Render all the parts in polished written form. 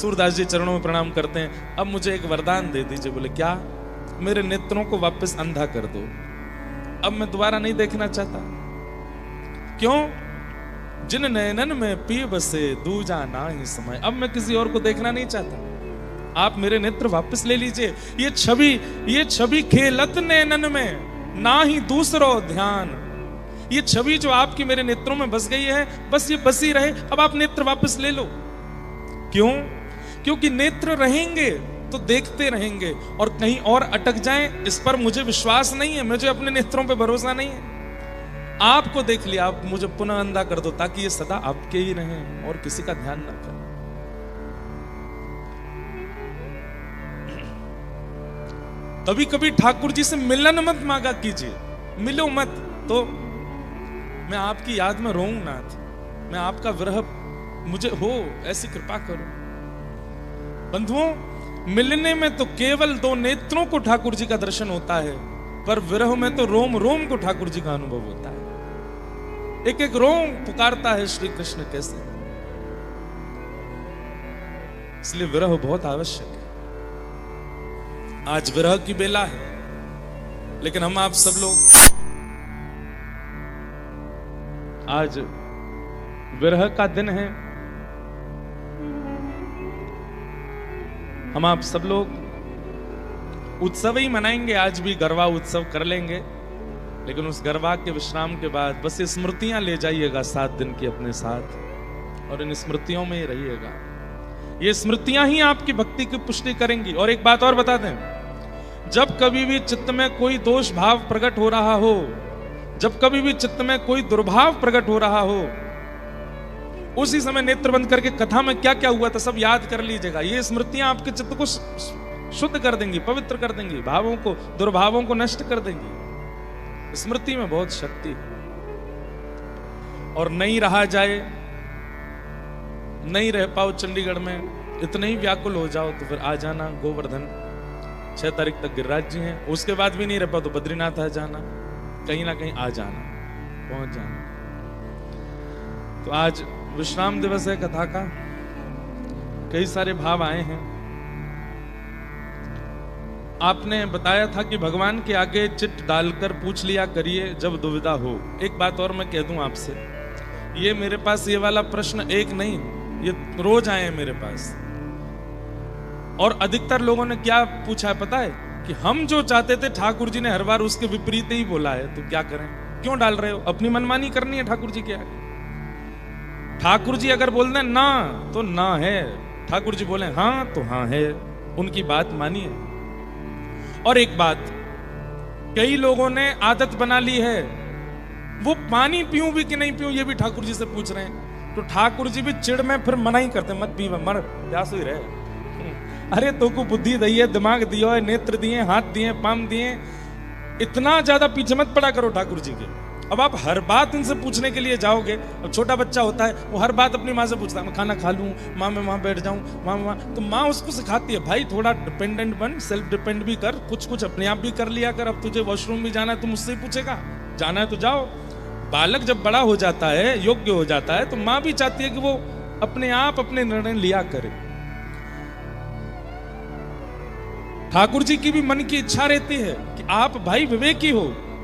सूरदास जी चरणों में प्रणाम करते हैं, अब मुझे एक वरदान दे दीजिए। बोले क्या? मेरे नेत्रों को वापस अंधा कर दो, अब मैं दोबारा नहीं देखना चाहता। क्यों? जिन नयनन में पी बसे दूजा ना ही समय, अब मैं किसी और को देखना नहीं चाहता, आप मेरे नेत्र वापस ले लीजिए। ये छवि खेलत नयनन में ना ही दूसरो ध्यान, ये छवि जो आपकी मेरे नेत्रों में बस गई है, बस ये बसी रहे, अब आप नेत्र वापस ले लो। क्यों? क्योंकि नेत्र रहेंगे तो देखते रहेंगे, और कहीं और अटक जाएं इस पर मुझे विश्वास नहीं है, मुझे अपने नेत्रों पे भरोसा नहीं है। आपको देख लिया, आप मुझे पुनः अंधा कर दो ताकि ये सदा आपके ही रहें और किसी का ध्यान ना करें। कभी कभी ठाकुर जी से मिलन मत मांगा कीजिए, मिलो मत तो मैं आपकी याद में रोऊं नाथ, मैं आपका विरह मुझे हो, ऐसी कृपा करो। बंधुओं, मिलने में तो केवल दो नेत्रों को ठाकुर जी का दर्शन होता है, पर विरह में तो रोम रोम को ठाकुर जी का अनुभव होता है। एक एक रोम पुकारता है श्री कृष्ण कैसे। इसलिए विरह बहुत आवश्यक है। आज विरह की बेला है, लेकिन हम आप सब लोग आज विरह का दिन है, हम आप सब लोग उत्सव ही मनाएंगे। आज भी गरबा उत्सव कर लेंगे, लेकिन उस गरबा के विश्राम के बाद बस ये स्मृतियां ले जाइएगा 7 दिन की अपने साथ, और इन स्मृतियों में ही रहिएगा। ये स्मृतियां ही आपकी भक्ति की पुष्टि करेंगी। और एक बात और बता दें, जब कभी भी चित्त में कोई दोष भाव प्रकट हो रहा हो, जब कभी भी चित्त में कोई दुर्भाव प्रकट हो रहा हो, उसी समय नेत्र बंद करके कथा में क्या क्या हुआ था सब याद कर लीजिएगा। ये स्मृतियां आपके चित्त को शुद्ध कर देंगी, पवित्र कर देंगी, भावों को, दुर्भावों को नष्ट कर देंगी। स्मृति में बहुत शक्ति है। और नहीं रहा जाए, नहीं रह पाओ चंडीगढ़ में, इतने ही व्याकुल हो जाओ तो फिर आ जाना गोवर्धन। 6 तारीख तक गिरिराज जी हैं, उसके बाद भी नहीं रह पाओ तो बद्रीनाथ आ जाना, कहीं ना कहीं आ जाना, पहुंच जाना। तो आज विश्राम दिवस है कथा का, कई सारे भाव आए हैं। आपने बताया था कि भगवान के आगे चिट डालकर पूछ लिया करिए जब दुविधा हो। एक बात और मैं कह दूं आपसे, ये मेरे पास ये वाला प्रश्न एक नहीं, ये रोज आए हैं मेरे पास। और अधिकतर लोगों ने क्या पूछा है पता है? कि हम जो चाहते थे ठाकुर जी ने हर बार उसके विपरीत ही बोला है, तो क्या करें? क्यों डाल रहे हो? अपनी मनमानी करनी है ठाकुर जी के आगे। ठाकुर जी अगर बोल दें ना तो ना है, ठाकुर जी बोले हाँ तो हाँ है, उनकी बात मानिए। और एक बात, कई लोगों ने आदत बना ली है, वो पानी पीऊं भी कि नहीं पीऊं ये भी ठाकुर जी से पूछ रहे हैं। तो ठाकुर जी भी चिड़ में फिर मना ही करते, मत पी, मर, प्यास ही रहे। अरे तो को बुद्धि दी है, दिमाग दिया है, नेत्र दिए, हाथ दिए, पाम दिए, इतना ज्यादा पीछे मत पड़ा करो ठाकुर जी के। अब आप हर बात उनसे पूछने के लिए जाओगे, अब छोटा बच्चा होता है वो हर बात अपनी माँ से पूछता है, मैं खाना खा लूं माँ, मैं वहां बैठ जाऊं माँ, तो माँ उसको सिखाती है भाई थोड़ा डिपेंडेंट बन, सेल्फ डिपेंड भी कर, कुछ कुछ अपने आप भी कर लिया कर। अब तुझे वॉशरूम भी जाना है तो मुझसे ही पूछेगा, जाना है तो जाओ। बालक जब बड़ा हो जाता है, योग्य हो जाता है, तो माँ भी चाहती है कि वो अपने आप अपने निर्णय लिया करे। ठाकुर जी की भी मन की इच्छा रहती है कि आप भाई विवेकी हो,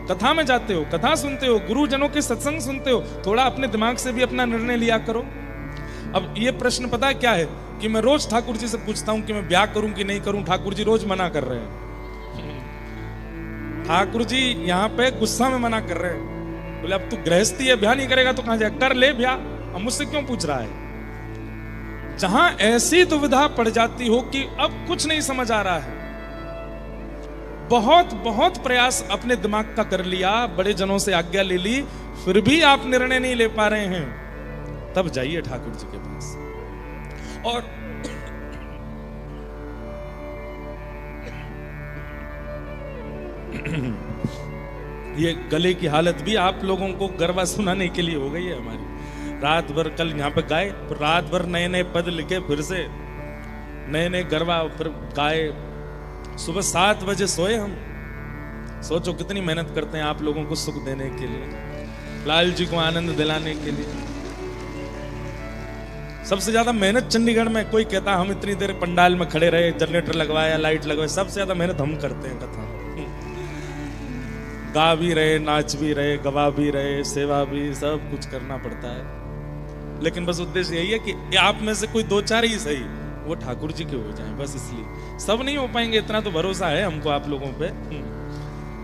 कथा में जाते हो, कथा सुनते हो, गुरुजनों के सत्संग सुनते हो, थोड़ा अपने दिमाग से भी अपना निर्णय लिया करो। अब ये प्रश्न पता है क्या है कि मैं रोज ठाकुर जी से पूछता हूं कि मैं ब्याह करूं कि नहीं करूं, ठाकुर जी रोज मना कर रहे हैं। ठाकुर जी यहाँ पे गुस्सा में मना कर रहे हैं, बोले अब तू गृहस्थी है, ब्याह नहीं करेगा तो कहां जाए, कर ले ब्याह, अब मुझसे क्यों पूछ रहा है। जहां ऐसी दुविधा पड़ जाती हो कि अब कुछ नहीं समझ आ रहा है, बहुत बहुत प्रयास अपने दिमाग का कर लिया, बड़े जनों से आज्ञा ले ली, फिर भी आप निर्णय नहीं ले पा रहे हैं, तब जाइए ठाकुर जी के पास। और ये गले की हालत भी आप लोगों को गरबा सुनाने के लिए हो गई है हमारी। रात भर कल यहाँ पे गाए, रात भर नए नए पद लिखे, फिर से नए नए गरबा फिर गाए, सुबह 7 बजे सोए हम। सोचो कितनी मेहनत करते हैं आप लोगों को सुख देने के लिए, लाल जी को आनंद दिलाने के लिए। सबसे ज्यादा मेहनत चंडीगढ़ में, कोई कहता हम इतनी देर पंडाल में खड़े रहे, जनरेटर लगवाया, लाइट लगवाया, सबसे ज्यादा मेहनत हम करते हैं कथा। गा भी रहे, नाच भी रहे, गवा भी रहे, सेवा भी, सब कुछ करना पड़ता है। लेकिन बस उद्देश्य यही है कि आप में से कोई 2-4 ही सही वो ठाकुर जी के हो जाएं, बस इसलिए। सब नहीं हो पाएंगे, इतना तो भरोसा है हमको आप लोगों पे,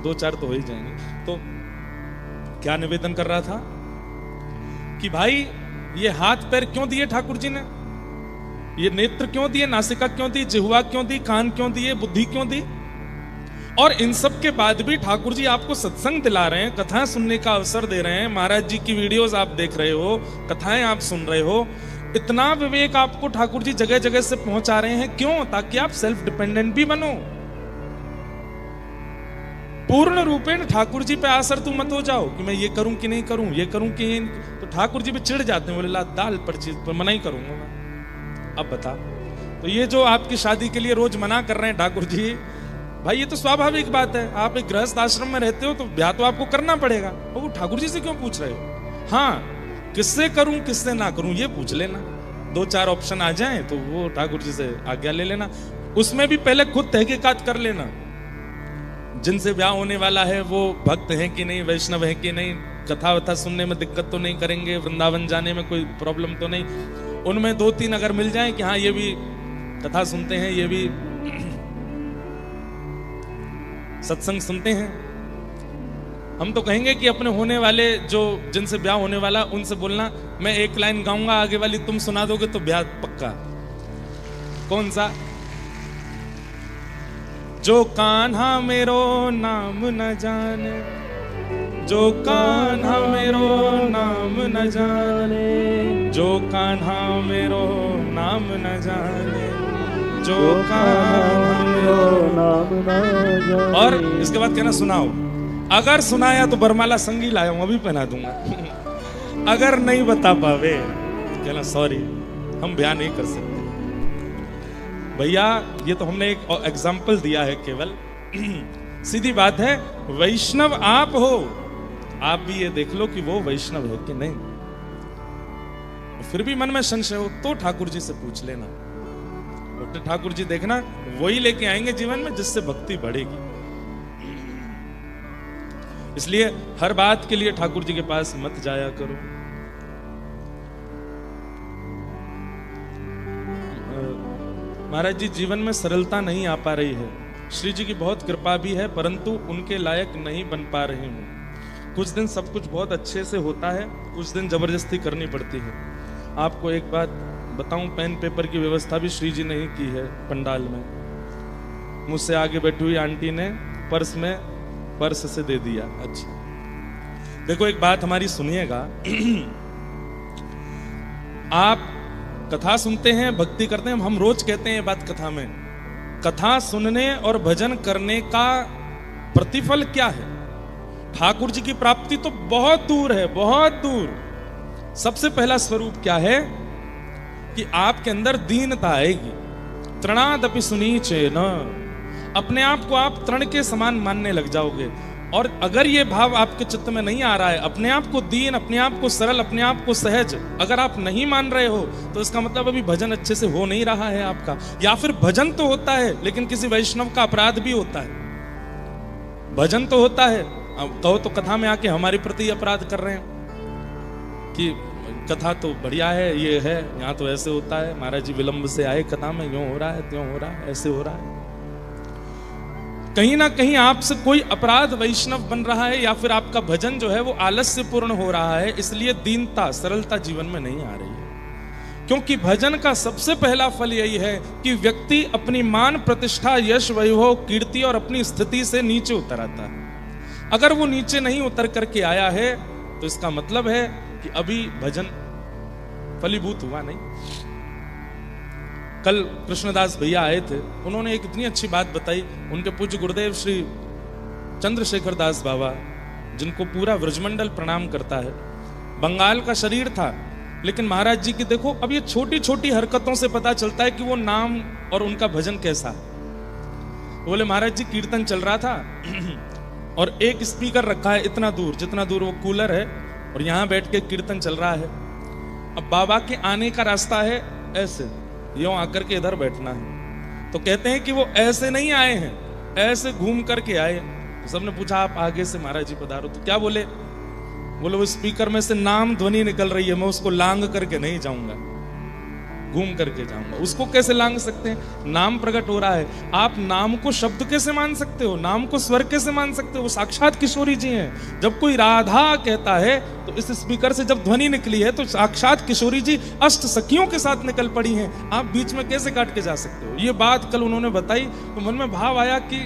2-4 तो हो ही जाएंगे। तो क्या निवेदन कर रहा था कि भाई ये हाथ पैर क्यों दिए ठाकुर जी ने, ये नेत्र क्यों दिए, नासिका क्यों दी, जिह्वा क्यों दी, कान क्यों दिए, बुद्धि क्यों दी, और इन सब के बाद भी ठाकुर जी आपको सत्संग दिला रहे हैं, कथाएं सुनने का अवसर दे रहे हैं, महाराज जी की वीडियोस आप देख रहे हो, कथाएं आप सुन रहे हो, इतना विवेक आपको ठाकुर जी जगह जगह से पहुंचा रहे हैं। क्यों? ताकि आप सेल्फ डिपेंडेंट भी बनो, पूर्ण रूपेण ठाकुर जी पे आसक्त मत हो जाओ कि मैं ये करूं कि नहीं करूं, ये करूं कि नहीं। तो ठाकुर जी पे चिढ़ जाते हैं, बोले ला दाल पर चीज पर मना ही करूंगा मैं। अब बता, तो ये जो आपकी शादी के लिए रोज मना कर रहे हैं ठाकुर जी, भाई ये तो स्वाभाविक बात है, आप एक गृहस्थ आश्रम में रहते हो तो ब्याह तो आपको करना पड़ेगा, और वो ठाकुर जी से क्यों पूछ रहे हो? हाँ, किससे करूं किससे ना करूं ये पूछ लेना, 2-4 ऑप्शन आ जाएं तो वो ठाकुर जी से आज्ञा ले लेना। उसमें भी पहले खुद तहकीकात कर लेना, जिनसे ब्याह होने वाला है वो भक्त हैं कि नहीं, वैष्णव है कि नहीं, कथा वथा सुनने में दिक्कत तो नहीं करेंगे, वृंदावन जाने में कोई प्रॉब्लम तो नहीं। उनमें 2-3 अगर मिल जाए कि हाँ ये भी कथा सुनते हैं, ये भी सत्संग सुनते हैं, हम तो कहेंगे कि अपने होने वाले जो जिनसे ब्याह होने वाला उनसे बोलना, मैं एक लाइन गाऊंगा, आगे वाली तुम सुना दोगे तो ब्याह पक्का। कौन सा? जो कान्हा मेरो नाम न जाने, जो कान्हा मेरो नाम न जाने, जो कान्हा मेरो नाम न जाने, जो कान्हा मेरो नाम न जाने। और इसके बाद कहना सुनाओ, अगर सुनाया तो बरमाला संगी लाया हूं, अभी पहना दूंगा। अगर नहीं बता पावे कहना सॉरी, हम ब्याह नहीं कर सकते। भैया ये तो हमने एक एग्जाम्पल दिया है केवल, सीधी बात है, वैष्णव आप हो, आप भी ये देख लो कि वो वैष्णव है कि नहीं। फिर भी मन में संशय हो तो ठाकुर जी से पूछ लेना, तो ठाकुर जी देखना वही लेके आएंगे जीवन में जिससे भक्ति बढ़ेगी। इसलिए हर बात के लिए ठाकुर जी के पास मत जाया करो। महाराज जी जीवन में सरलता नहीं आ पा रही है, श्री जी की बहुत कृपा भी है, परंतु उनके लायक नहीं बन पा रही हूँ। कुछ दिन सब कुछ बहुत अच्छे से होता है, कुछ दिन जबरदस्ती करनी पड़ती है। आपको एक बात बताऊं, पेन पेपर की व्यवस्था भी श्री जी ने ही की है पंडाल में। मुझसे आगे बैठी हुई आंटी ने पर्स से दे दिया। अच्छा देखो एक बात हमारी सुनिएगा, आप कथा सुनते हैं, भक्ति करते हैं, हम रोज कहते हैं ये बात कथा में, कथा सुनने और भजन करने का प्रतिफल क्या है? ठाकुर जी की प्राप्ति तो बहुत दूर है, बहुत दूर। सबसे पहला स्वरूप क्या है कि आपके अंदर दीनता आएगी। तृणादपि सुनीचेन, अपने आप को आप तृण के समान मानने लग जाओगे। और अगर ये भाव आपके चित्त में नहीं आ रहा है, अपने आप को दीन, अपने आप को सरल, अपने आप को सहज अगर आप नहीं मान रहे हो, तो इसका मतलब अभी भजन अच्छे से हो नहीं रहा है आपका। या फिर भजन तो होता है लेकिन किसी वैष्णव का अपराध भी होता है। भजन तो होता है, अब कहो तो कथा में आके हमारे प्रति अपराध कर रहे हैं कि कथा तो बढ़िया है, ये है, यहाँ तो ऐसे होता है, महाराज जी विलंब से आए कथा में, यूं हो रहा है, त्यों हो रहा है, ऐसे हो रहा है। कहीं ना कहीं आपसे कोई अपराध वैष्णव बन रहा है, या फिर आपका भजन जो है वो आलस्य पूर्ण हो रहा है, इसलिए दीनता, सरलता जीवन में नहीं आ रही है। क्योंकि भजन का सबसे पहला फल यही है कि व्यक्ति अपनी मान प्रतिष्ठा, यश, वैभव, कीर्ति और अपनी स्थिति से नीचे उतर आता है। अगर वो नीचे नहीं उतर करके आया है तो इसका मतलब है कि अभी भजन फलीभूत हुआ नहीं। कल कृष्णदास भैया आए थे, उन्होंने एक इतनी अच्छी बात बताई। उनके पूज्य गुरुदेव श्री चंद्रशेखर दास बाबा, जिनको पूरा व्रजमंडल प्रणाम करता है, बंगाल का शरीर था, लेकिन महाराज जी की देखो अब ये छोटी छोटी हरकतों से पता चलता है कि वो नाम और उनका भजन कैसा है। बोले महाराज जी कीर्तन चल रहा था और एक स्पीकर रखा है इतना दूर, जितना दूर वो कूलर है, और यहां बैठ के कीर्तन चल रहा है। अब बाबा के आने का रास्ता है ऐसे, यूं आकर के इधर बैठना है। तो कहते हैं कि वो ऐसे नहीं आए हैं, ऐसे घूम करके आए। तो सबने पूछा आप आगे से महाराज जी पधारो। तो क्या बोले? बोले वो स्पीकर में से नाम ध्वनि निकल रही है, मैं उसको लांग करके नहीं जाऊंगा, घूम करके जाऊंगा। उसको कैसे लांग सकते हैं? नाम प्रकट हो रहा है। आप नाम को शब्द कैसे मान सकते हो? नाम को स्वर कैसे मान सकते हो? वो साक्षात किशोरी जी हैं। जब कोई राधा कहता है तो इस स्पीकर से जब ध्वनि निकली है तो साक्षात किशोरी जी अष्ट सखियों के साथ निकल पड़ी हैं। आप बीच में कैसे काट के जा सकते हो? ये बात कल उन्होंने बताई तो मन में भाव आया कि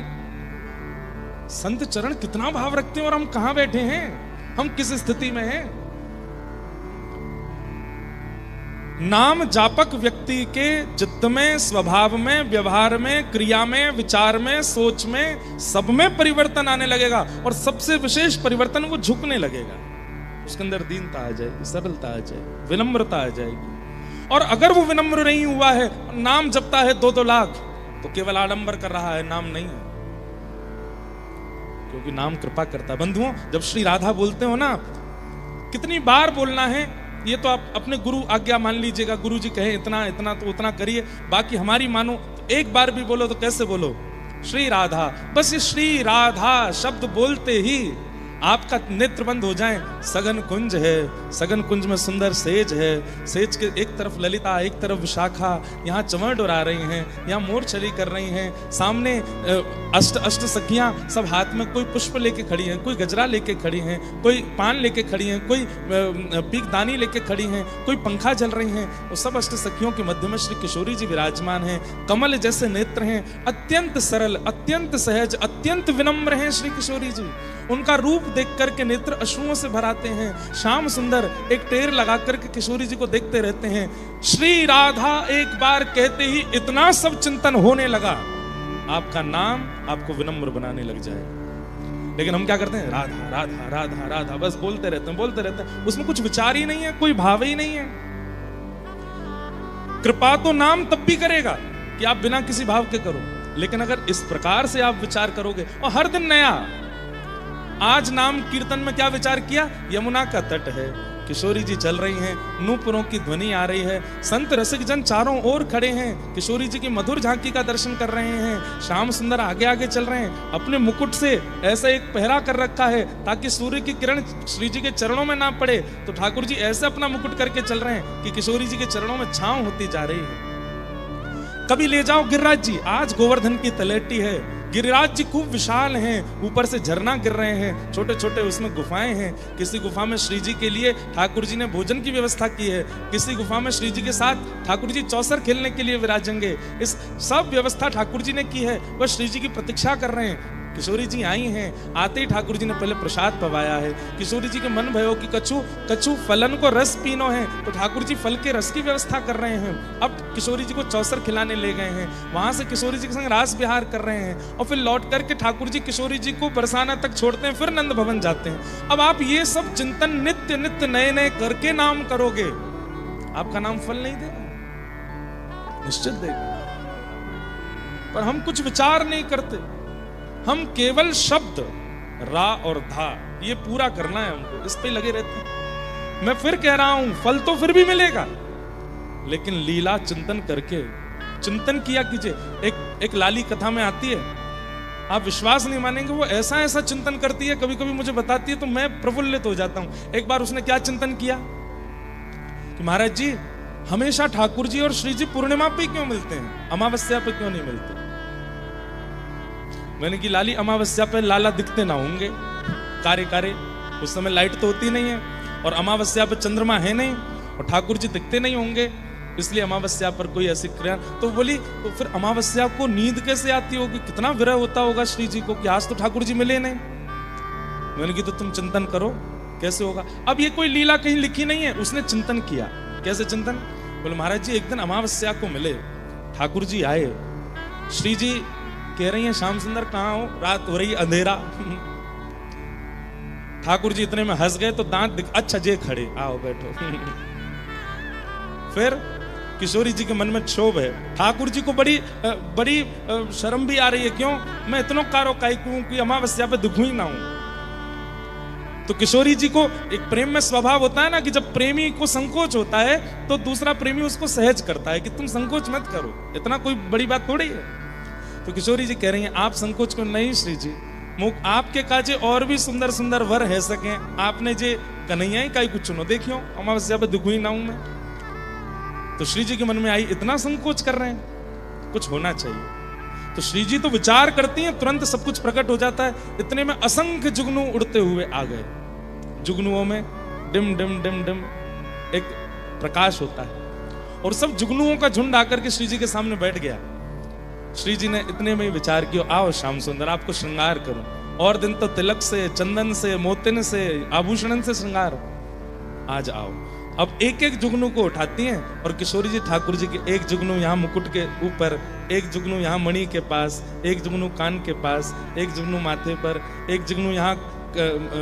संत चरण कितना भाव रखते हैं और हम कहां बैठे हैं, हम किस स्थिति में हैं। नाम जापक व्यक्ति के चित्त में, स्वभाव में, व्यवहार में, क्रिया में, विचार में, सोच में, सब में परिवर्तन आने लगेगा। और सबसे विशेष परिवर्तन वो झुकने लगेगा, उसके अंदर दीनता आ जाएगी, सरलता आ जाएगी, विनम्रता आ जाएगी। और अगर वो विनम्र नहीं हुआ है, नाम जपता है 2-2 लाख, तो केवल आडंबर कर रहा है, नाम नहीं है। क्योंकि नाम कृपा करता है। बंधुओं, जब श्री राधा बोलते हो ना, कितनी बार बोलना है ये तो आप अपने गुरु आज्ञा मान लीजिएगा। गुरु जी कहे इतना इतना तो उतना करिए, बाकी हमारी मानो। तो एक बार भी बोलो तो कैसे बोलो? श्री राधा। बस ये श्री राधा शब्द बोलते ही आपका नेत्र बंद हो जाए। सघन कुंज है, सघन कुंज में सुंदर सेज है, सेज के एक तरफ ललिता, एक तरफ विशाखा, यहाँ चमर डुरा रही हैं, यहाँ मोर छली कर रही हैं, सामने अष्ट सखियां सब हाथ में कोई पुष्प लेके खड़ी हैं, कोई गजरा लेके खड़ी हैं, कोई पान लेके खड़ी हैं, कोई पीकदानी लेके खड़ी हैं, कोई पंखा जल रही हैं। वो सब अष्ट सखियों के मध्य में श्री किशोरी जी विराजमान हैं। कमल जैसे नेत्र हैं, अत्यंत सरल, अत्यंत सहज, अत्यंत विनम्र हैं श्री किशोरी जी। उनका रूप देख करके नेत्र अश्रुओं से भराते हैं। श्याम सुंदर एक टेर लगा करके किशोरी जी को देखते रहते हैं। श्री राधा एक बार कहते ही इतना सब चिंतन होने लगा, आपका नाम आपको विनम्र बनाने लग जाए। लेकिन हम क्या करते हैं? राधा राधा राधा राधा, बस बोलते रहते हैं, बोलते रहते हैं। उसमें कुछ विचार ही नहीं है, कोई भाव ही नहीं है। कृपा तो नाम तब भी करेगा कि आप बिना किसी भाव के करो, लेकिन अगर इस प्रकार से आप विचार करोगे, और हर दिन नया। आज नाम कीर्तन में क्या विचार किया? यमुना का तट है, किशोरी जी चल रही हैं, नूपुरों की ध्वनि आ रही है, संत रसिक जन चारों ओर खड़े हैं, किशोरी जी की मधुर झांकी का दर्शन कर रहे हैं। श्याम सुंदर आगे आगे चल रहे हैं, अपने मुकुट से ऐसा एक पहरा कर रखा है ताकि सूर्य की किरण श्री जी के चरणों में ना पड़े। तो ठाकुर जी ऐसे अपना मुकुट करके चल रहे हैं कि किशोरी जी के चरणों में छांव होती जा रही है। कभी ले जाओ गिरिराज जी, आज गोवर्धन की तलेटी है, गिरिराज जी खूब विशाल हैं, ऊपर से झरना गिर रहे हैं, छोटे छोटे उसमें गुफाएं हैं। किसी गुफा में श्री जी के लिए ठाकुर जी ने भोजन की व्यवस्था की है, किसी गुफा में श्री जी के साथ ठाकुर जी चौसर खेलने के लिए विराजेंगे। इस सब व्यवस्था ठाकुर जी ने की है, वह श्री जी की प्रतीक्षा कर रहे हैं। किशोरी जी आई हैं, आते ही ठाकुर जी ने पहले प्रसाद पवाया है। किशोरी जी के मन भयो कि कछु फलन को रस पीनो है, तो ठाकुर जी फल के रस की व्यवस्था कर रहे हैं। अब किशोरी जी को चौसर खिलाने ले गए हैं, वहां से किशोरी जी के संग रास विहार कर रहे हैं, और फिर लौट करके ठाकुर जी किशोरी जी को बरसाना तक छोड़ते हैं, फिर नंद भवन जाते हैं। अब आप ये सब चिंतन नित्य नित्य नए नए करके नाम करोगे, आपका नाम फल नहीं देगा? निश्चित देगा। पर हम कुछ विचार नहीं करते, हम केवल शब्द रा और धा ये पूरा करना है हमको, इस पे लगे रहते हैं। मैं फिर कह रहा हूं, फल तो फिर भी मिलेगा, लेकिन लीला चिंतन करके चिंतन किया कीजिए। एक लाली कथा में आती है, आप विश्वास नहीं मानेंगे, वो ऐसा ऐसा चिंतन करती है, कभी कभी मुझे बताती है तो मैं प्रफुल्लित हो जाता हूं। एक बार उसने क्या चिंतन किया कि महाराज जी हमेशा ठाकुर जी और श्री जी पूर्णिमा पे क्यों मिलते हैं, अमावस्या पे क्यों नहीं मिलते? मैंने कि लाली अमावस्या पे लाला दिखते ना होंगे, कारे कारे, उस समय लाइट तो होती नहीं है, और अमावस्या पे चंद्रमा है नहीं, और ठाकुर जी दिखते नहीं होंगे, इसलिए अमावस्या पर कोई ऐसी क्रिया। तो बोली तो फिर अमावस्या को नींद कैसे आती होगी, कितना विरह होता होगा श्री जी को कि आज तो ठाकुर जी मिले नहीं। मैंने कि तो तुम चिंतन करो कैसे होगा। अब ये कोई लीला कहीं लिखी नहीं है, उसने चिंतन किया। कैसे चिंतन? बोले महाराज जी एक दिन अमावस्या को मिले, ठाकुर जी आए, श्री जी कह रही हैं श्याम सुंदर कहाँ हो, रात हो रही अंधेरा। ठाकुर जी इतने में हंस गए तो दांत अच्छा जे खड़े, आओ बैठो। फिर किशोरी जी के मन में क्षोभ है, ठाकुर जी को बड़ी शर्म भी आ रही है, क्यों? मैं इतना कारो काई कि अमावस्या पे दुखू ही ना हूं। तो किशोरी जी को एक प्रेम में स्वभाव होता है ना कि जब प्रेमी को संकोच होता है तो दूसरा प्रेमी उसको सहज करता है कि तुम संकोच मत करो, इतना कोई बड़ी बात थोड़ी है। तो किशोरी जी कह रही हैं आप संकोच को नहीं श्री जी, मुख आपके काजे और भी सुंदर सुंदर वर है सके, आपने जे कन्हैया ही काई कुछ चुनो, देखियो अमावस्या पे दुखी ना हूं मैं। तो श्री जी के मन में आई इतना संकोच कर रहे हैं, कुछ होना चाहिए। तो श्री जी तो विचार करती हैं, तुरंत सब कुछ प्रकट हो जाता है। इतने में असंख्य जुगनू उड़ते हुए आ गए। जुगनुओं में डिम डिम डिम डिम एक प्रकाश होता है और सब जुगनुओं का झुंड आकर के श्री जी के सामने बैठ गया। श्री जी ने इतने में ही विचार किया, आओ श्याम सुंदर आपको श्रृंगार करूं, और दिन तो तिलक से, चंदन से, मोतिन से, आभूषण से श्रृंगार हो, आज आओ। अब एक एक जुगनू को उठाती हैं और किशोरी जी ठाकुर जी के एक जुगनू यहाँ मुकुट के ऊपर, एक जुगनू यहाँ मणि के पास, एक जुगनू कान के पास, एक जुगनू माथे पर, एक जुगनू यहाँ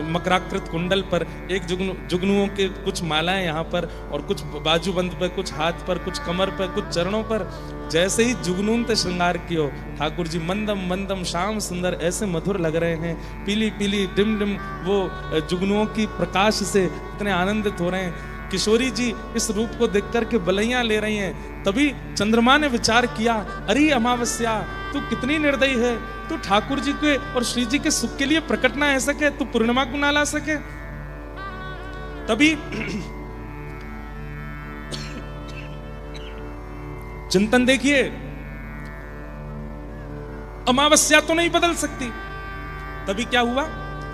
मकराकृत कुंडल पर, एक जुगनुओं के कुछ मालाएं यहाँ पर और कुछ बाजूबंद पर, कुछ हाथ पर, कुछ कमर पर, कुछ चरणों पर। जैसे ही जुगनून ते श्रृंगार कियो ठाकुर जी मंदम मंदम श्याम सुंदर ऐसे मधुर लग रहे हैं, पीली पीली डिम डिम वो जुगनुओं की प्रकाश से इतने आनंदित हो रहे हैं। किशोरी जी इस रूप को देख करके बलैया ले रही हैं। तभी चंद्रमा ने विचार किया, अरे अमावस्या तू कितनी निर्दयी है, तू ठाकुर जी के और श्री जी के सुख के लिए प्रकट ना आ सके, तू पूर्णिमा को ना ला सके। तभी चिंतन देखिए, अमावस्या तो नहीं बदल सकती। तभी क्या हुआ,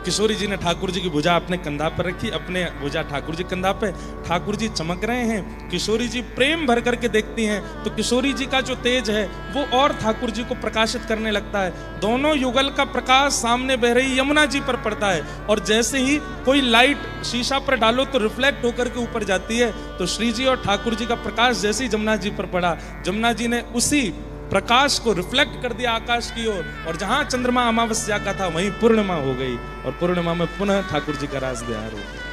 किशोरी जी ने ठाकुर जी की भुजा अपने कंधा पर रखी, अपने भुजा ठाकुर जी कंधा पे। ठाकुर जी चमक रहे हैं, किशोरी जी प्रेम भर करके देखती हैं तो किशोरी जी का जो तेज है वो और ठाकुर जी को प्रकाशित करने लगता है। दोनों युगल का प्रकाश सामने बह रही यमुना जी पर पड़ता है और जैसे ही कोई लाइट शीशा पर डालो तो रिफ्लेक्ट होकर के ऊपर जाती है। तो श्री जी और ठाकुर जी का प्रकाश जैसे ही जमुना जी पर पड़ा, जमुना जी ने उसी प्रकाश को रिफ्लेक्ट कर दिया आकाश की ओर, और जहां चंद्रमा अमावस्या का था वहीं पूर्णिमा हो गई और पूर्णिमा में पुनः ठाकुर जी का रास बिहार हो गया।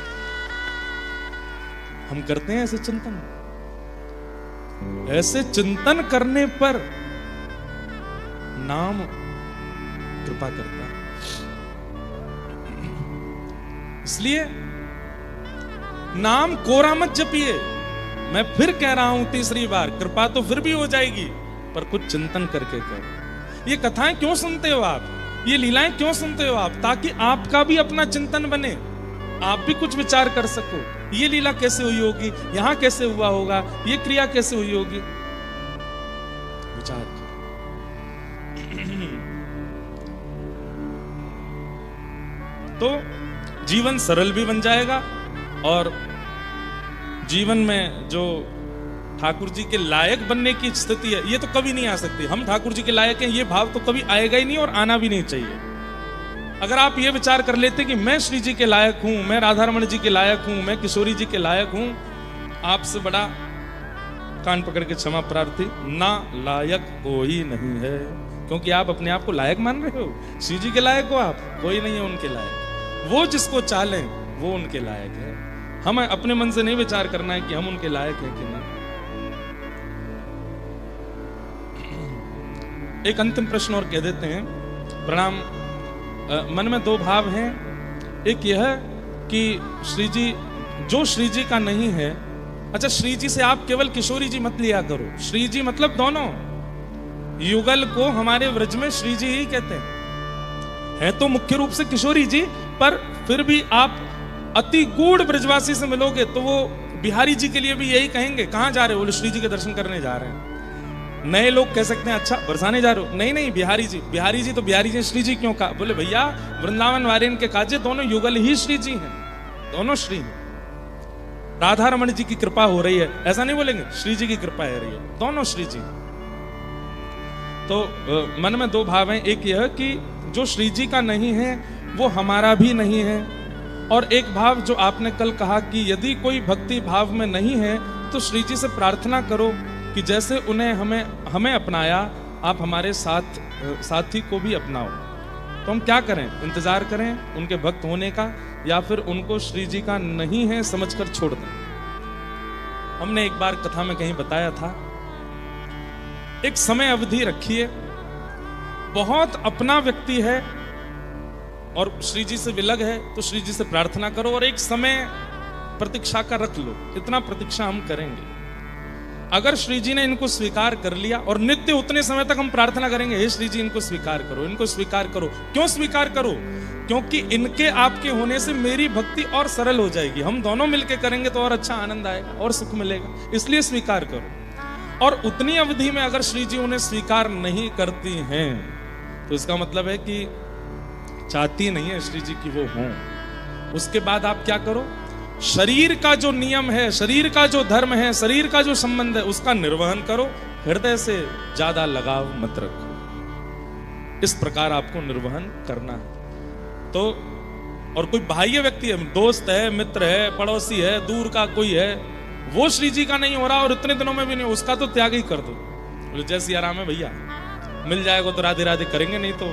हम करते हैं ऐसे चिंतन, ऐसे चिंतन करने पर नाम कृपा करता है। इसलिए नाम कोरा मत जपिए। मैं फिर कह रहा हूं तीसरी बार, कृपा तो फिर भी हो जाएगी पर कुछ चिंतन करके करो। ये कथाएं क्यों सुनते हो आप, ये लीलाएं क्यों सुनते हो आप, ताकि आपका भी अपना चिंतन बने, आप भी कुछ विचार कर सको। ये लीला कैसे हुई होगी, यहां कैसे हुआ होगा, ये क्रिया कैसे हुई होगी, विचार करो। तो जीवन सरल भी बन जाएगा और जीवन में जो ठाकुर जी के लायक बनने की स्थिति है ये तो कभी नहीं आ सकती। हम ठाकुर जी के लायक हैं ये भाव तो कभी आएगा ही नहीं और आना भी नहीं चाहिए। अगर आप ये विचार कर लेते कि मैं श्री जी के लायक हूं, मैं राधा रमण जी के लायक हूं, मैं किशोरी जी के लायक हूं, आपसे बड़ा कान पकड़ के क्षमा प्रार्थी, ना लायक कोई नहीं है। क्योंकि आप अपने आप को लायक मान रहे हो। श्री जी के लायक हो आप, कोई नहीं है उनके लायक। वो जिसको चालें वो उनके लायक है। हमें अपने मन से नहीं विचार करना है कि हम उनके लायक हैं कि नहीं। एक अंतिम प्रश्न और कह देते हैं, प्रणाम। मन में दो भाव हैं। एक यह कि श्री जी जो श्री जी का नहीं है, अच्छा श्री जी से आप केवल किशोरी जी मत लिया करो। श्री जी मतलब दोनों युगल को हमारे व्रज में श्री जी ही कहते हैं। है तो मुख्य रूप से किशोरी जी, पर फिर भी आप अति गूढ़ ब्रजवासी से मिलोगे तो वो बिहारी जी के लिए भी यही कहेंगे, कहां जा रहे हो? बोले श्री जी के दर्शन करने जा रहे हैं। नए लोग कह सकते हैं अच्छा बरसाने जा रहे हो? नहीं नहीं, बिहारी जी। बिहारी जी तो बिहारी जी, श्री जी क्यों कहा? बोले भैया वृंदावन वारिन के काजे दोनों युगल ही श्री जी हैं, दोनों श्री हैं। राधा रमण जी की कृपा हो रही है ऐसा नहीं बोलेंगे, श्री जी की कृपा हो रही है, दोनों श्री जी। तो मन में दो भाव हैं। एक यह कि जो श्री जी का नहीं है वो हमारा भी नहीं है, और एक भाव जो आपने कल कहा कि यदि कोई भक्ति भाव में नहीं है तो श्री जी से प्रार्थना करो कि जैसे उन्हें हमें अपनाया आप हमारे साथी को भी अपनाओ। तो हम क्या करें? इंतजार करें उनके भक्त होने का, या फिर उनको श्री जी का नहीं है समझकर छोड़ दें? हमने एक बार कथा में कहीं बताया था, एक समय अवधि रखिए, बहुत अपना व्यक्ति है, और श्री जी से विलग है तो श्री जी से प्रार्थना करो और एक समय प्रतीक्षा का रख लो, इतना प्रतीक्षा हम करेंगे। अगर श्री जी ने इनको स्वीकार कर लिया, और नित्य उतने समय तक हम प्रार्थना करेंगे, हे श्री जी इनको स्वीकार करो, इनको स्वीकार करो। क्यों स्वीकार करो? क्योंकि इनके आपके होने से मेरी भक्ति और सरल हो जाएगी। हम दोनों मिलकर करेंगे तो और अच्छा आनंद आएगा और सुख मिलेगा, इसलिए स्वीकार करो। और उतनी अवधि में अगर श्री जी उन्हें स्वीकार नहीं करती हैं तो इसका मतलब है कि चाहती नहीं है श्री जी की वो हों। उसके बाद आप क्या करो? शरीर का जो नियम है, शरीर का जो धर्म है, शरीर का जो संबंध है, उसका निर्वहन करो। हृदय से ज्यादा लगाव मत रखो। इस प्रकार आपको निर्वहन करना है। तो और कोई बाह्य व्यक्ति है, दोस्त है, मित्र है, पड़ोसी है, दूर का कोई है, वो श्री जी का नहीं हो रहा और इतने दिनों में भी नहीं, उसका तो त्याग ही कर दो। जैसी आराम है भैया, मिल जाएगा तो राधे राधे करेंगे, नहीं तो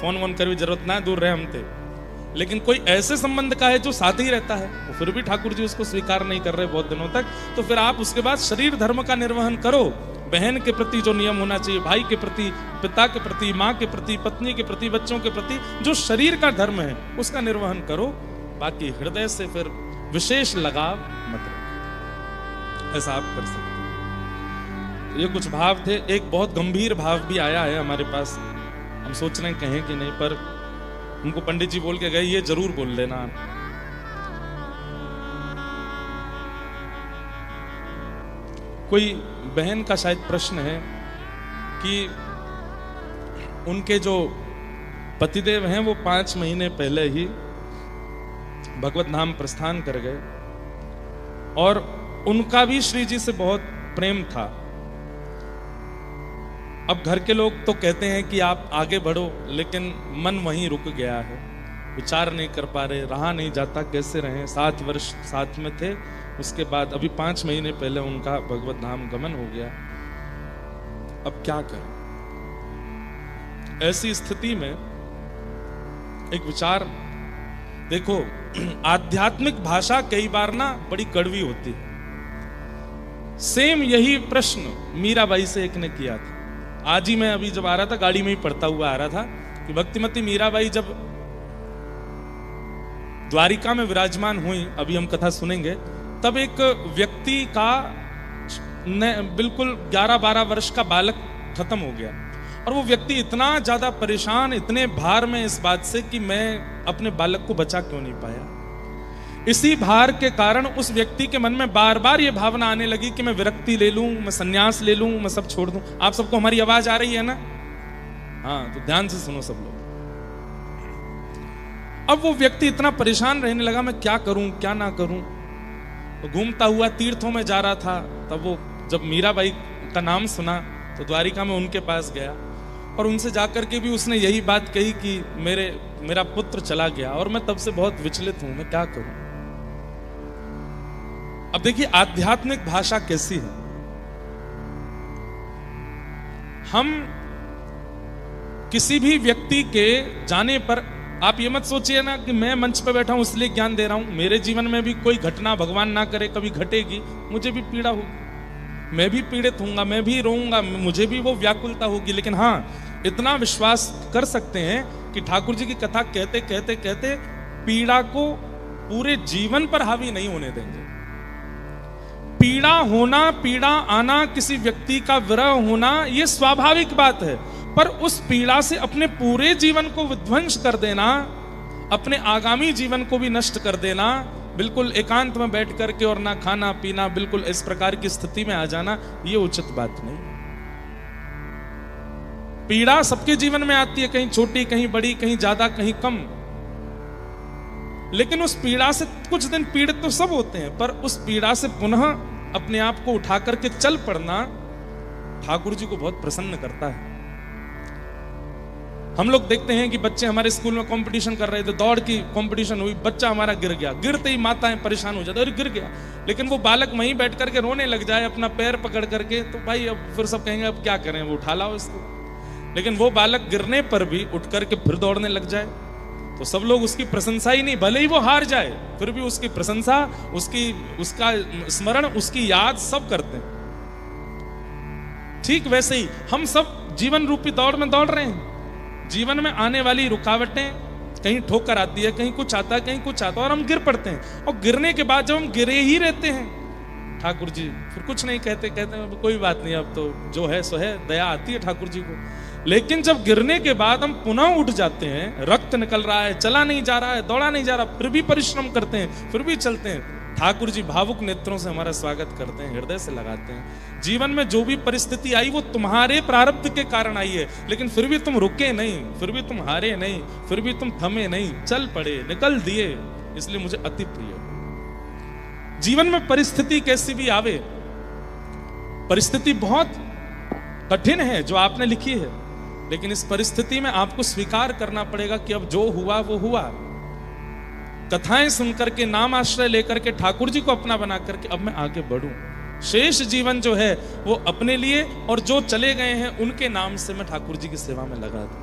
फोन वोन कर भी जरूरत ना है, दूर रहे हमसे। लेकिन कोई ऐसे संबंध का है जो साथ ही रहता है, तो फिर भी ठाकुर जी उसको स्वीकार नहीं कर रहे बहुत दिनों तक, तो फिर आप उसके बाद शरीर धर्म का निर्वहन करो। बहन के प्रति जो नियम होना चाहिए, भाई के प्रति, पिता के प्रति, माँ के प्रति, पत्नी के प्रति, बच्चों के प्रति, जो शरीर का धर्म है उसका निर्वहन करो। बाकी हृदय से फिर विशेष लगाव मत रखो। ऐसा आप कर सकते हैं। ये कुछ भाव थे। एक बहुत गंभीर भाव भी आया है हमारे पास, हम सोच रहे हैं कहें कि नहीं, पर उनको पंडित जी बोल के गए ये जरूर बोल लेना। कोई बहन का शायद प्रश्न है कि उनके जो पतिदेव हैं वो 5 महीने पहले ही भगवत धाम प्रस्थान कर गए और उनका भी श्री जी से बहुत प्रेम था। अब घर के लोग तो कहते हैं कि आप आगे बढ़ो, लेकिन मन वहीं रुक गया है, विचार नहीं कर पा रहे, रहा नहीं जाता, कैसे रहें। 7 वर्ष साथ में थे, उसके बाद अभी 5 महीने पहले उनका भगवत धाम गमन हो गया। अब क्या करें? ऐसी स्थिति में एक विचार देखो, आध्यात्मिक भाषा कई बार ना बड़ी कड़वी होती है। सेम यही प्रश्न मीराबाई से एक ने किया था। आज ही मैं अभी जब आ रहा था, गाड़ी में ही पढ़ता हुआ आ रहा था कि भक्तिमती मीराबाई जब द्वारिका में विराजमान हुई, अभी हम कथा सुनेंगे, तब एक व्यक्ति का बिल्कुल 11-12 वर्ष का बालक खत्म हो गया और वो व्यक्ति इतना ज्यादा परेशान, इतने भार में इस बात से कि मैं अपने बालक को बचा क्यों नहीं पाया। इसी भार के कारण उस व्यक्ति के मन में बार बार ये भावना आने लगी कि मैं विरक्ति ले लूं, मैं संन्यास ले लूं, मैं सब छोड़ दूं। आप सबको हमारी आवाज आ रही है ना? हाँ, तो ध्यान से सुनो सब लोग। अब वो व्यक्ति इतना परेशान रहने लगा, मैं क्या करूं, क्या ना करूं। तो घूमता हुआ तीर्थों में जा रहा था, तब वो जब मीराबाई का नाम सुना तो द्वारिका में उनके पास गया और उनसे जाकर के भी उसने यही बात कही कि मेरा पुत्र चला गया और मैं तब से बहुत विचलित हूं, मैं क्या करूं। अब देखिए आध्यात्मिक भाषा कैसी है। हम किसी भी व्यक्ति के जाने पर, आप ये मत सोचिए ना कि मैं मंच पे बैठा हूं इसलिए ज्ञान दे रहा हूं। मेरे जीवन में भी कोई घटना, भगवान ना करे कभी घटेगी, मुझे भी पीड़ा होगी, मैं भी पीड़ित होऊंगा, मैं भी रोऊंगा, मुझे भी वो व्याकुलता होगी। लेकिन हाँ, इतना विश्वास कर सकते हैं कि ठाकुर जी की कथा कहते कहते कहते पीड़ा को पूरे जीवन पर हावी नहीं होने देंगे। पीड़ा होना, पीड़ा आना, किसी व्यक्ति का विरह होना, यह स्वाभाविक बात है, पर उस पीड़ा से अपने पूरे जीवन को विध्वंस कर देना, अपने आगामी जीवन को भी नष्ट कर देना, बिल्कुल एकांत में बैठ करके और ना खाना पीना, बिल्कुल इस प्रकार की स्थिति में आ जाना, ये उचित बात नहीं। पीड़ा सबके जीवन में आती है, कहीं छोटी, कहीं बड़ी, कहीं ज्यादा, कहीं कम। लेकिन उस पीड़ा से कुछ दिन पीड़ित तो सब होते हैं, पर उस पीड़ा से पुनः अपने आप को उठा करके चल पड़ना ठाकुर जी को बहुत प्रसन्न करता है। हम लोग देखते हैं कि बच्चे हमारे स्कूल में कंपटीशन कर रहे थे, दौड़ की कंपटीशन हुई, बच्चा हमारा गिर गया, गिरते ही माताएं परेशान हो जाती, अरे गिर गया। लेकिन वो बालक वहीं बैठ करके रोने लग जाए अपना पैर पकड़ करके, तो भाई अब फिर सब कहेंगे अब क्या करें, वो उठा लाओ इसको। लेकिन वो बालक गिरने पर भी उठ करके फिर दौड़ने लग जाए तो सब लोग उसकी प्रशंसा ही नहीं, भले ही वो हार जाए फिर भी उसकी प्रशंसा, उसका स्मरण, उसकी याद सब करते हैं। ठीक वैसे ही हम सब जीवन रूपी दौड़ में दौड़ रहे हैं। जीवन में आने वाली रुकावटें, कहीं ठोकर आती है, कहीं कुछ आता है, कहीं कुछ आता है, और हम गिर पड़ते हैं। और गिरने के बाद जब हम गिरे ही रहते हैं, ठाकुर जी फिर कुछ नहीं कहते, कहते हैं कोई बात नहीं, अब तो जो है सो है, दया आती है ठाकुर जी को। लेकिन जब गिरने के बाद हम पुनः उठ जाते हैं, रक्त निकल रहा है, चला नहीं जा रहा है, दौड़ा नहीं जा रहा, फिर भी परिश्रम करते हैं, फिर भी चलते हैं, ठाकुर जी भावुक नेत्रों से हमारा स्वागत करते हैं, हृदय से लगाते हैं। जीवन में जो भी परिस्थिति आई वो तुम्हारे प्रारब्ध के कारण आई है, लेकिन फिर भी तुम रुके नहीं, फिर भी तुम हारे नहीं, फिर भी तुम थमे नहीं, चल पड़े, निकल दिए। इसलिए मुझे अति प्रिय। जीवन में परिस्थिति कैसी भी आवे, परिस्थिति बहुत कठिन है जो आपने लिखी है, लेकिन इस परिस्थिति में आपको स्वीकार करना पड़ेगा कि अब जो हुआ वो हुआ। कथाएं सुनकर के, नाम आश्रय लेकर के, ठाकुर जी को अपना बना करके अब मैं आगे बढ़ूं। शेष जीवन जो है वो अपने लिए, और जो चले गए हैं उनके नाम से मैं ठाकुर जी की सेवा में लगा दूं।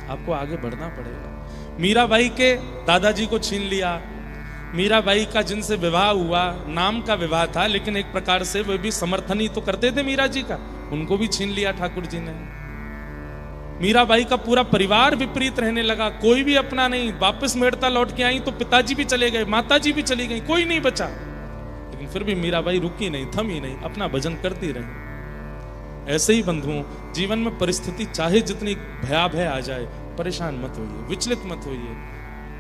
आपको आगे बढ़ना पड़ेगा। मीराबाई के दादाजी को छीन लिया, मीराबाई का जिनसे विवाह हुआ, नाम का विवाह था, लेकिन एक प्रकार से वे भी समर्थन ही तो करते थे मीरा जी का, उनको भी छीन लिया ठाकुर जी ने। मीराबाई का पूरा परिवार विपरीत रहने लगा, कोई भी अपना नहीं। वापस मेड़ता लौट के आई तो पिताजी भी चले गए, माताजी भी चली गई, कोई नहीं बचा। लेकिन फिर भी मीराबाई रुकी नहीं, थमी नहीं, अपना भजन करती रही। ऐसे ही बंधुओं, जीवन में परिस्थिति चाहे जितनी भयाभय आ जाए, परेशान मत होइए, विचलित मत होइए।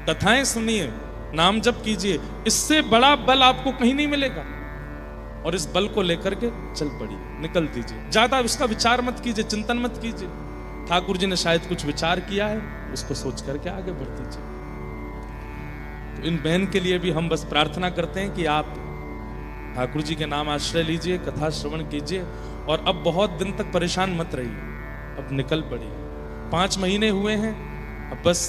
कथाएं सुनिए, नाम जप कीजिए, इससे बड़ा बल आपको कहीं नहीं मिलेगा। और इस बल को लेकर के चल पड़िए, निकल दीजिए। ज्यादा उसका विचार मत कीजिए, चिंतन मत कीजिए। ठाकुर जी ने शायद कुछ विचार किया है, उसको सोच करके आगे बढ़ दीजिए। तो इन बहन के लिए भी हम बस प्रार्थना करते हैं कि आप ठाकुर जी के नाम आश्रय लीजिए, कथा श्रवण कीजिए, और अब बहुत दिन तक परेशान मत रहिए, अब निकल पड़िए। 5 महीने हुए हैं, अब बस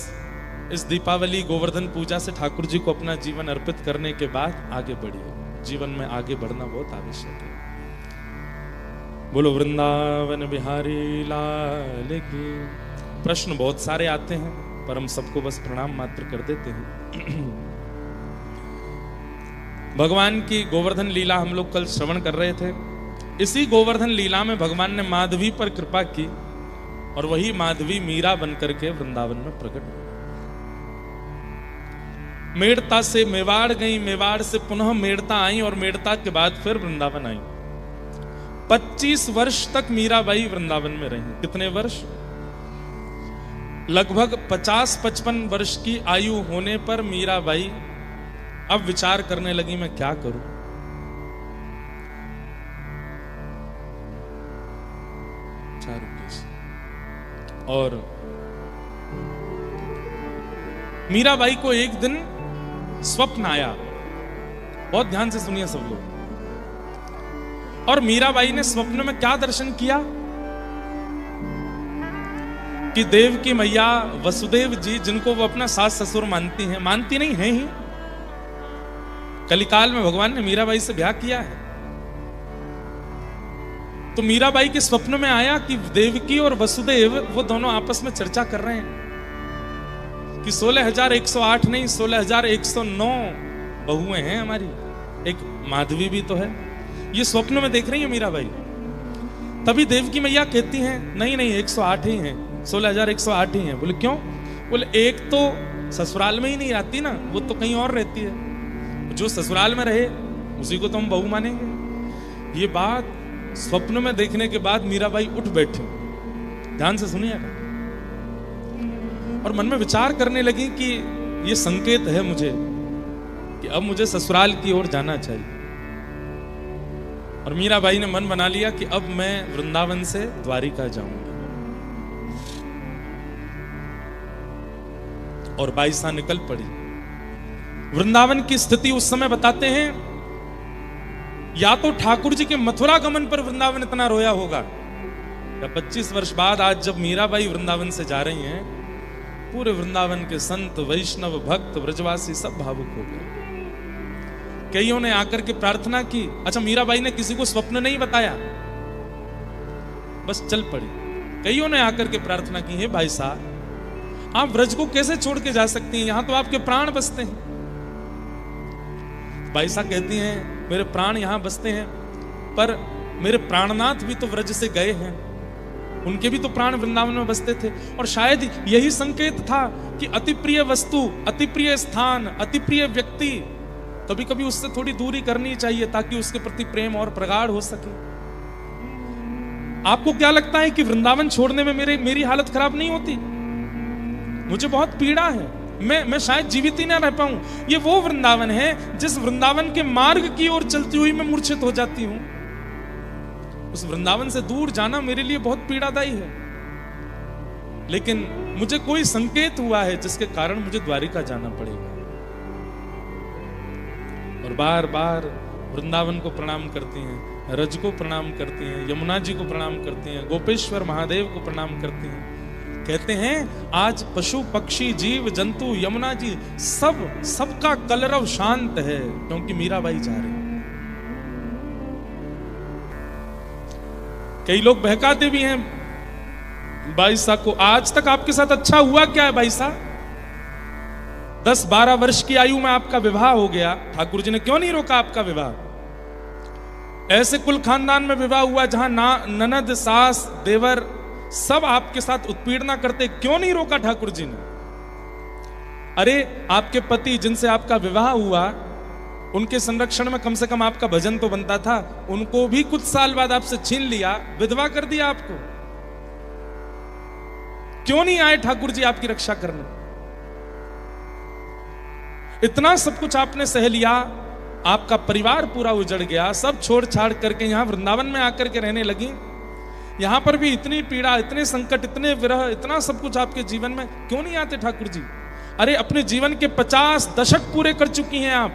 इस दीपावली गोवर्धन पूजा से ठाकुर जी को अपना जीवन अर्पित करने के बाद आगे बढ़िए। जीवन में आगे बढ़ना बहुत आवश्यक है। बोलो वृंदावन बिहारी लाल की। प्रश्न बहुत सारे आते हैं, पर हम सबको बस प्रणाम मात्र कर देते हैं। भगवान की गोवर्धन लीला हम लोग कल श्रवण कर रहे थे। इसी गोवर्धन लीला में भगवान ने माधवी पर कृपा की, और वही माधवी मीरा बनकर के वृंदावन में प्रकट हुई। मेड़ता से मेवाड़ गई, मेवाड़ से पुनः मेड़ता आई, और मेड़ता के बाद फिर वृंदावन आई। 25 वर्ष तक मीराबाई वृंदावन में रही। कितने वर्ष? लगभग 50-55 वर्ष की आयु होने पर मीराबाई अब विचार करने लगी, मैं क्या करूं। और मीराबाई को एक दिन स्वप्न आया। बहुत ध्यान से सुनिए सब लोग। और मीराबाई ने स्वप्न में क्या दर्शन किया कि देव की मैया वसुदेव जी, जिनको वो अपना सास ससुर मानती हैं, मानती नहीं है ही, कलिकाल में भगवान ने मीराबाई से ब्याह किया है। तो मीराबाई के स्वप्न में आया कि देवकी और वसुदेव वो दोनों आपस में चर्चा कर रहे हैं कि 16,108 नहीं 16,109 बहुएं हैं हमारी, एक माधवी भी तो है। ये स्वप्न में देख रही है मीराबाई। तभी देवकी मैया कहती हैं, नहीं नहीं 108 ही हैं, 16,108 ही हैं। बोले क्यों? बोले एक तो ससुराल में ही नहीं आती ना, वो तो कहीं और रहती है, जो ससुराल में रहे उसी को तो हम बहू मानेंगे। ये बात स्वप्न में देखने के बाद मीराबाई उठ बैठी। ध्यान से सुनिएगा। और मन में विचार करने लगी कि ये संकेत है मुझे कि अब मुझे ससुराल की ओर जाना चाहिए। और मीराबाई ने मन बना लिया कि अब मैं वृंदावन से द्वारिका जाऊंगी। और बाईसा निकल पड़ी। वृंदावन की स्थिति उस समय बताते हैं, या तो ठाकुर जी के मथुरा गमन पर वृंदावन इतना रोया होगा, या 25 वर्ष बाद आज जब मीराबाई वृंदावन से जा रही हैं, पूरे वृंदावन के संत वैष्णव भक्त ब्रजवासी सब भावुक हो गए। कईयों ने आकर के प्रार्थना की। अच्छा, मीराबाई ने किसी को स्वप्न नहीं बताया, बस चल पड़ी। कईयों ने आकर के प्रार्थना की, हे भाई साहब आप ब्रज को कैसे छोड़ के जा सकती हैं, यहां तो आपके प्राण बसते हैं। भाई साहब कहती हैं, मेरे प्राण यहां बसते हैं, पर मेरे प्राणनाथ भी तो ब्रज से गए हैं। उनके भी तो प्राण वृंदावन में बसते थे। और शायद यही संकेत था कि अति प्रिय वस्तु, अति प्रिय स्थान, अति प्रिय व्यक्ति, कभी कभी उससे थोड़ी दूरी करनी चाहिए ताकि उसके प्रति प्रेम और प्रगाढ़ हो सके। आपको क्या लगता है कि वृंदावन छोड़ने में मेरी हालत खराब नहीं होती? मुझे बहुत पीड़ा है, मैं शायद जीवित ही ना रह पाऊं। ये वो वृंदावन है जिस वृंदावन के मार्ग की ओर चलती हुई मैं मूर्छित हो जाती हूं। उस वृंदावन से दूर जाना मेरे लिए बहुत पीड़ादायी है। लेकिन मुझे कोई संकेत हुआ है जिसके कारण मुझे द्वारिका जाना पड़ेगा। और बार बार वृंदावन को प्रणाम करती हैं, रज को प्रणाम करती हैं, यमुना जी को प्रणाम करती हैं, गोपेश्वर महादेव को प्रणाम करती हैं। कहते हैं आज पशु पक्षी जीव जंतु यमुना जी सबका कलरव शांत है, क्योंकि मीराबाई जा रही है। कई लोग बहकाते भी हैं बाईसा को, आज तक आपके साथ अच्छा हुआ क्या है बाईसा? 10-12 वर्ष की आयु में आपका विवाह हो गया, ठाकुर जी ने क्यों नहीं रोका आपका विवाह? ऐसे कुल खानदान में विवाह हुआ जहां ननद सास देवर सब आपके साथ उत्पीड़ना करते, क्यों नहीं रोका ठाकुर जी ने? अरे आपके पति जिनसे आपका विवाह हुआ, उनके संरक्षण में कम से कम आपका भजन तो बनता था, उनको भी कुछ साल बाद आपसे छीन लिया, विधवा कर दिया आपको। क्यों नहीं आए ठाकुर जी आपकी रक्षा करने? इतना सब कुछ आपने सह लिया, आपका परिवार पूरा उजड़ गया, सब छोड़ छाड़ करके यहां वृंदावन में आकर के रहने लगी। यहां पर भी इतनी पीड़ा, इतने संकट, इतने विरह, इतना सब कुछ आपके जीवन में, क्यों नहीं आते ठाकुर जी? अरे अपने जीवन के 50 दशक पूरे कर चुकी हैं आप,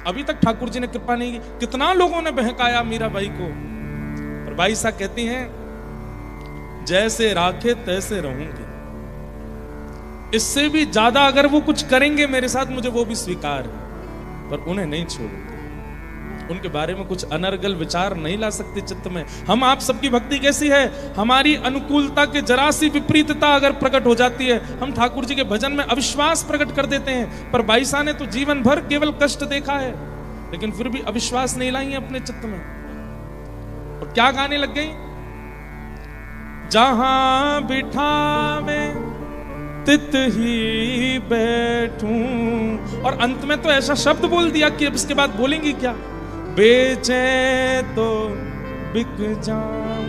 अभी तक ठाकुर जी ने कृपा नहीं की। कितना लोगों ने बहकाया मीराबाई को, पर बाई सा कहती हैं जैसे राखे तैसे रहूंगी, इससे भी ज्यादा अगर वो कुछ करेंगे मेरे साथ मुझे वो भी स्वीकार है, पर उन्हें नहीं छोड़ूंगी। उनके बारे में कुछ अनर्गल विचार नहीं ला सकते चित्त में। हम आप सबकी भक्ति कैसी है? हमारी अनुकूलता के जरा सी विपरीतता अगर प्रकट हो जाती है, हम ठाकुर जी के भजन में अविश्वास प्रकट कर देते हैं। पर बाईसा ने तो जीवन भर केवल कष्ट देखा है, लेकिन फिर भी अविश्वास नहीं लाई अपने चित्त में। और क्या गाने लग गई? जहां बिठावे तित ही बैठूं, और अंत में तो ऐसा शब्द बोल दिया कि अब इसके बाद बोलेंगी क्या? बेचे तो बिक जाऊं,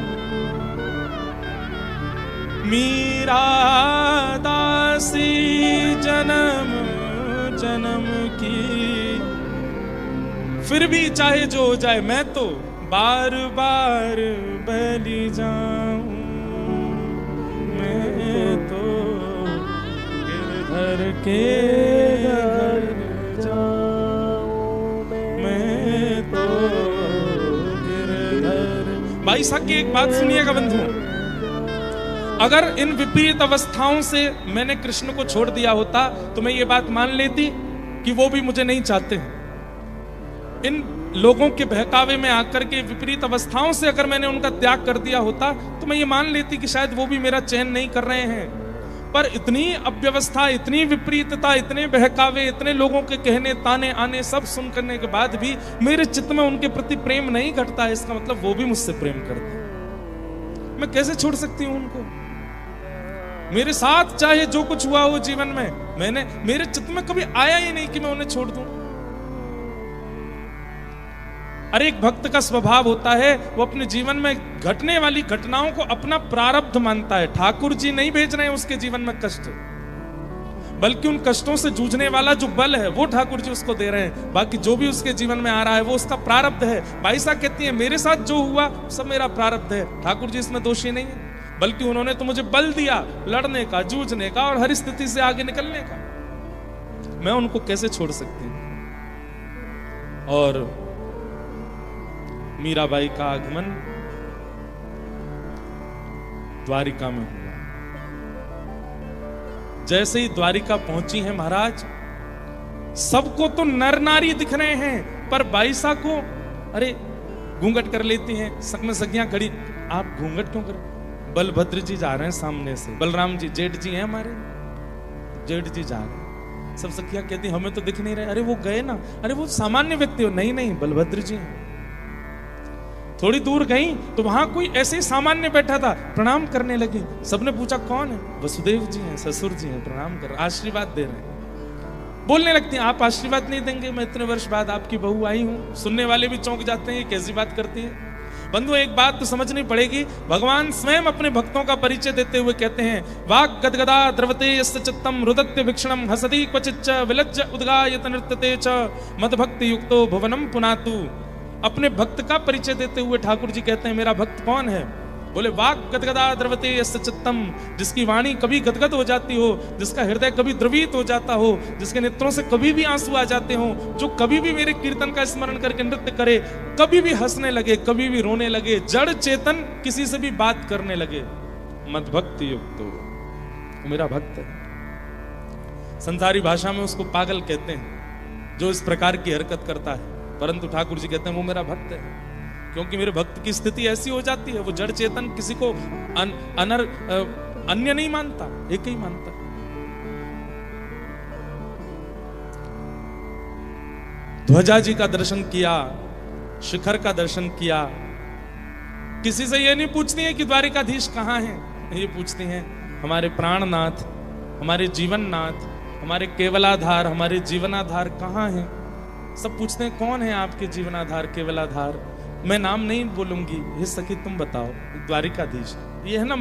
मीरा दासी जन्म जन्म की, फिर भी चाहे जो हो जाए मैं तो बार बार बलि जाऊं, मैं तो गिरधर के घर जाऊं, मैं तो गिरधर। भाई साहब की एक बात सुनिएगा बंधु, अगर इन विपरीत अवस्थाओं से मैंने कृष्ण को छोड़ दिया होता तो मैं ये बात मान लेती कि वो भी मुझे नहीं चाहते हैं। इन लोगों के बहकावे में आकर के विपरीत अवस्थाओं से अगर मैंने उनका त्याग कर दिया होता तो मैं ये मान लेती कि शायद वो भी मेरा चयन नहीं कर रहे हैं। पर इतनी अव्यवस्था, इतनी विपरीतता, इतने बहकावे, इतने लोगों के कहने ताने आने सब सुन करने के बाद भी मेरे चित्त में उनके प्रति प्रेम नहीं घटता है, इसका मतलब वो भी मुझसे प्रेम करते हैं। मैं कैसे छोड़ सकती हूं उनको? मेरे साथ चाहे जो कुछ हुआ हो जीवन में, मेरे चित्त में कभी आया ही नहीं कि मैं उन्हें छोड़ दूं। अरे एक भक्त का स्वभाव होता है, वो अपने जीवन में घटने वाली घटनाओं को अपना प्रारब्ध मानता है। ठाकुर जी नहीं भेज रहे हैं उसके जीवन में कष्ट, बल्कि उन कष्टों से जूझने वाला जो बल है वो ठाकुर जी उसको दे रहे हैं। बाकी जो भी उसके जीवन में आ रहा है वो उसका प्रारब्ध है। बाईसा कहती है मेरे साथ जो हुआ सब मेरा प्रारब्ध है, ठाकुर जी इसमें दोषी नहीं है, बल्कि उन्होंने तो मुझे बल दिया लड़ने का, जूझने का और हर स्थिति से आगे निकलने का। मैं उनको कैसे छोड़ सकती हूं? और मीराबाई का आगमन द्वारिका में हुआ। जैसे ही द्वारिका पहुंची है महाराज, सबको तो नर नारी दिख रहे हैं, पर बाईसा को अरे घूंघट कर लेती हैं। सब में सखियां खड़ी, आप घूंघट क्यों कर? बलभद्र जी जा रहे हैं सामने से, बलराम जी जेठ जी हैं हमारे, जेठ जी जा रहे हैं। सब सखियां कहती हमें तो दिख नहीं रहे। अरे वो गए ना, अरे वो सामान्य व्यक्ति हो। नहीं नहीं, बलभद्र जी हैं। थोड़ी दूर गई तो वहां कोई ऐसे ही सामान्य बैठा था, प्रणाम करने लगी। सबने पूछा कौन है? वसुदेव जी हैं, ससुर जी हैं, प्रणाम कर, आशीर्वाद दे रहे हैं। बोलने लगती हैं आप आशीर्वाद नहीं देंगे, मैं इतने वर्ष बाद आपकी बहू आई हूं। सुनने वाले भी चौंक जाते हैं, ये कैसी बात करती है। बंधु एक बात तो समझनी पड़ेगी, भगवान स्वयं अपने भक्तों का परिचय देते हुए कहते हैं, वाक् गदगदा द्रवते यस्य चित्तम रुदत्य भिक्षणम हसति क्वचिच्च विलज्ज उद्गायत नृत्यते च मदभक्ति युक्तो भुवनम पुनातु। अपने भक्त का परिचय देते हुए ठाकुर जी कहते हैं मेरा भक्त कौन है? बोले वाक् गदगदा द्रवते यस्य चित्तम, जिसकी वाणी कभी गदगद हो जाती हो, जिसका हृदय कभी द्रवित हो जाता हो, जिसके नेत्रों से कभी भी आंसू आ जाते हो, जो कभी भी मेरे कीर्तन का स्मरण करके नृत्य करे, कभी भी हंसने लगे, कभी भी रोने लगे, जड़ चेतन किसी से भी बात करने लगे, मद्भक्ति युक्त, मेरा भक्त है। संसारी भाषा में उसको पागल कहते हैं जो इस प्रकार की हरकत करता है, परंतु ठाकुर जी कहते हैं वो मेरा भक्त है, क्योंकि मेरे भक्त की स्थिति ऐसी हो जाती है, वो जड़ चेतन किसी को अन्य नहीं मानता, एक ही मानता। ध्वजा जी का दर्शन किया, शिखर का दर्शन किया, किसी से ये नहीं पूछती है कि द्वारिकाधीश कहाँ है, ये पूछती हैं हमारे प्राणनाथ, हमारे जीवननाथ, हमारे केवलाधार, हमारे जीवनाधार कहाँ हैं। सब पूछते हैं कौन है आपके जीवनाधार, केवलाधार। मैं नाम नहीं बोलूंगी, हे सखी तुम बताओ, द्वारिकाधीश। ये है ना